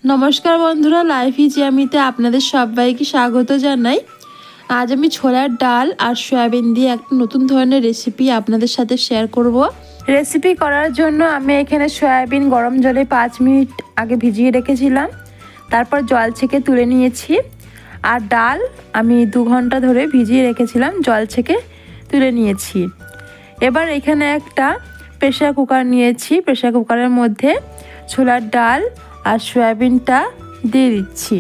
নমস্কার বন্ধুরা, life is ইয়ামিতে আপনাদের সবাইকে স্বাগত জানাই। আজ আমি ছোলার ডাল আর সয়াবিন দিয়ে একটা নতুন ধরনের রেসিপি আপনাদের সাথে শেয়ার করব। রেসিপি করার জন্য আমি এখানে সয়াবিন গরম জলে 5 মিনিট আগে ভিজিয়ে রেখেছিলাম, তারপর জল ছেঁকে তুলে নিয়েছি। আর ডাল আমি 2 ঘন্টা ধরে ভিজিয়ে রেখেছিলাম, জল ছেঁকে তুলে নিয়েছি। এবার এখানে একটা প্রেসার কুকার নিয়েছি, প্রেসার কুকারের মধ্যে ছোলার ডাল আর সয়াবিনটা দিয়ে দিচ্ছি।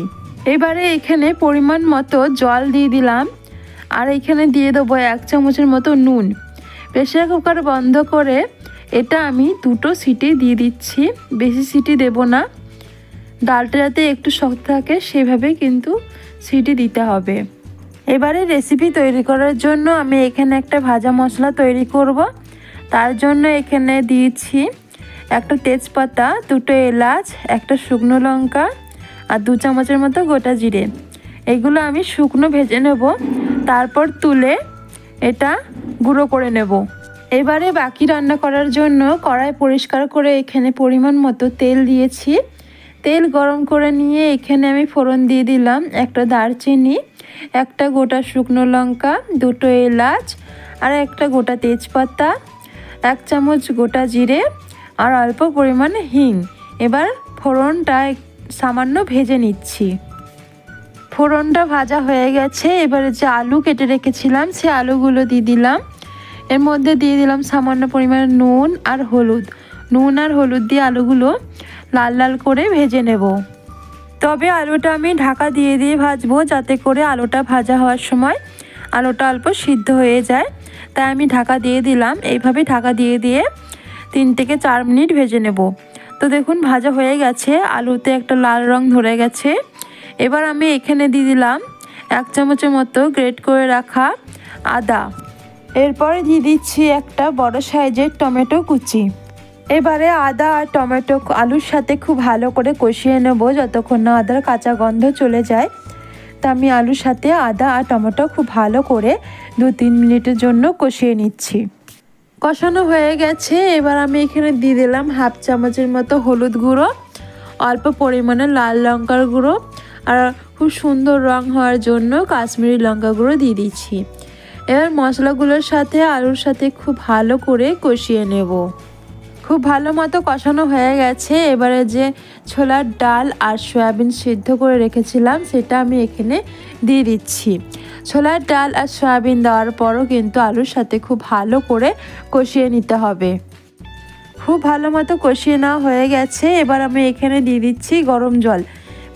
এবারে এখানে পরিমাণ মতো জল দিয়ে দিলাম, আর এখানে দিয়ে দেবো 1 চামচের মতো নুন। প্রেসার কুকার বন্ধ করে এটা আমি 2টো সিটি দিয়ে দিচ্ছি, বেশি সিটি দেব না। ডালটা যাতে একটু শক্ত থাকে সেভাবে কিন্তু সিটি দিতে হবে। এবারে রেসিপি তৈরি করার জন্য আমি এখানে একটা ভাজা মশলা তৈরি করব। তার জন্য এখানে দিয়েছি একটা তেজপাতা, 2টো এলাচ, একটা শুকনো লঙ্কা আর 2 চামচের মতো গোটা জিরে। এগুলো আমি শুকনো ভেজে নেব, তারপর তুলে এটা গুঁড়ো করে নেব। এবারে বাকি রান্না করার জন্য কড়াই পরিষ্কার করে এখানে পরিমাণ মতো তেল দিয়েছি। তেল গরম করে নিয়ে এখানে আমি ফোড়ন দিয়ে দিলাম একটা দারচিনি, একটা গোটা শুকনো লঙ্কা, 2টো এলাচ আর একটা গোটা তেজপাতা, 1 চামচ গোটা জিরে আর অল্প পরিমাণে হিং। এবার ফোড়নটা সামান্য ভেজে নিচ্ছি। ফোড়নটা ভাজা হয়ে গেছে। এবারে যে আলু কেটে রেখেছিলাম সে আলুগুলো দিয়ে দিলাম। এর মধ্যে দিয়ে দিলাম সামান্য পরিমাণে নুন আর হলুদ। নুন আর হলুদ দিয়ে আলুগুলো লাল লাল করে ভেজে নেব। তবে আলুটা আমি ঢাকা দিয়ে দিয়ে ভাজবো, যাতে করে আলুটা ভাজা হওয়ার সময় আলুটা অল্প সিদ্ধ হয়ে যায়। তাই আমি ঢাকা দিয়ে দিলাম। এইভাবে ঢাকা দিয়ে দিয়ে 3 থেকে 4 মিনিট ভেজে নেব। তো দেখুন ভাজা হয়ে গেছে, আলুতে একটা লাল রং ধরে গেছে। এবার আমি এখানে দিয়ে দিলাম 1 চামচের মতো গ্রেট করে রাখা আদা। এরপরে দিয়ে দিচ্ছি একটা বড় সাইজের টমেটো কুচি। এবারে আদা আর টমেটো আলুর সাথে খুব ভালো করে কষিয়ে নেব যতক্ষণ না আদার কাঁচা গন্ধ চলে যায়। তা আমি আলুর সাথে আদা আর টমেটো খুব ভালো করে 2-3 মিনিটের জন্য কষিয়ে নিচ্ছি। কষানো হয়ে গেছে। এবার আমি এখানে দিয়ে দিলাম 1/2 চামচের মতো হলুদ গুঁড়ো, অল্প পরিমাণে লাল লঙ্কার গুঁড়ো আর খুব সুন্দর রং হওয়ার জন্য কাশ্মীরি লঙ্কা গুঁড়ো দিয়ে দিচ্ছি। এবার মশলাগুলোর সাথে আলুর সাথে খুব ভালো করে কষিয়ে নেব। খুব ভালো মতো কষানো হয়ে গেছে। এবারে যে ছোলার ডাল আর সয়াবিন সিদ্ধ করে রেখেছিলাম সেটা আমি এখানে দিয়ে দিচ্ছি। ছোলার ডাল আর সয়াবিন দেওয়ার পরও কিন্তু আলুর সাথে খুব ভালো করে কষিয়ে নিতে হবে। খুব ভালো মতো কষিয়ে নেওয়া হয়ে গেছে। এবার আমি এখানে দিয়ে দিচ্ছি গরম জল।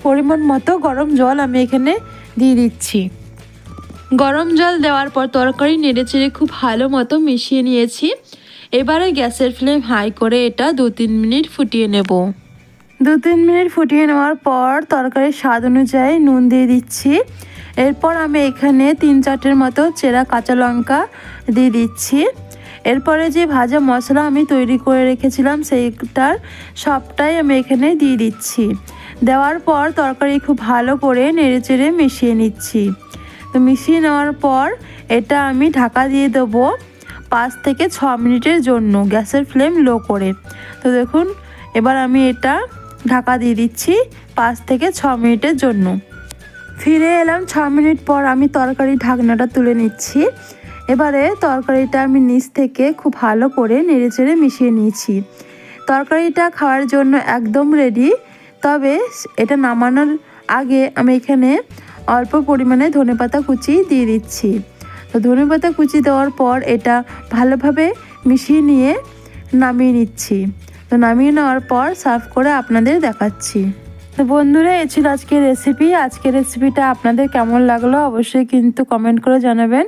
পরিমাণ মতো গরম জল আমি এখানে দিয়ে দিচ্ছি। গরম জল দেওয়ার পর তরকারি নেড়েচেড়ে খুব ভালো মতো মিশিয়ে নিয়েছি। এবারে গ্যাসের ফ্লেম হাই করে এটা 2-3 মিনিট ফুটিয়ে নেব। 2-3 মিনিট ফুটিয়ে নেওয়ার পর তরকারির স্বাদ অনুযায়ী নুন দিয়ে দিচ্ছি। এরপর আমি এখানে 3-4টের মতো চেরা কাঁচা লঙ্কা দিয়ে দিচ্ছি। এরপরে যে ভাজা মশলা আমি তৈরি করে রেখেছিলাম সেইটার সবটাই আমি এখানে দিয়ে দিচ্ছি। দেওয়ার পর তরকারি খুব ভালো করে নেড়েচেড়ে মিশিয়ে নিচ্ছি। তো মিশিয়ে নেওয়ার পর এটা আমি ঢাকা দিয়ে দেবো 5 থেকে 6 মিনিটের জন্য, গ্যাসের ফ্লেম লো করে। তো দেখুন এবার আমি এটা ঢাকা দিয়ে দিচ্ছি 5 থেকে 6 মিনিটের জন্য। ফিরে এলাম 6 মিনিট পর। আমি তরকারির ঢাকনাটা তুলে নিচ্ছি। এবারে তরকারিটা আমি নিচ থেকে খুব ভালো করে নেড়েচেড়ে মিশিয়ে নিয়েছি। তরকারিটা খাওয়ার জন্য একদম রেডি। তবে এটা নামানোর আগে আমি এখানে অল্প পরিমাণে ধনেপাতা কুচি দিয়ে দিচ্ছি। তো ধনেপাতা কুচি দেওয়ার পর এটা ভালোভাবে মিশিয়ে নিয়ে নামিয়ে নিচ্ছি। তো নামিয়ে নেওয়ার পর সার্ভ করে আপনাদের দেখাচ্ছি। তো বন্ধুরা, এই ছিল আজকের রেসিপি। আজকের রেসিপিটা আপনাদের কেমন লাগলো অবশ্যই কিন্তু কমেন্ট করে জানাবেন।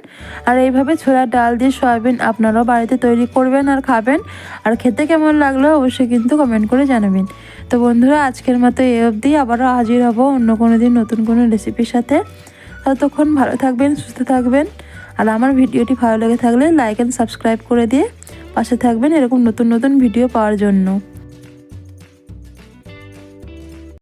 আর এইভাবে ছোলার ডাল দিয়ে সয়াবিন আপনারাও বাড়িতে তৈরি করবেন আর খাবেন। আর খেতে কেমন লাগলো অবশ্যই কিন্তু কমেন্ট করে জানাবেন। তো বন্ধুরা, আজকের মতো এই অবধি। আবারও হাজির হব অন্য কোনো দিন নতুন কোনো রেসিপির সাথে। ততক্ষণ ভালো থাকবেন, সুস্থ থাকবেন। আর আমার ভিডিওটি ভালো লেগে থাকলে লাইক অ্যান্ড সাবস্ক্রাইব করে দিয়ে পাশে থাকবেন এরকম নতুন নতুন ভিডিও পাওয়ার জন্য।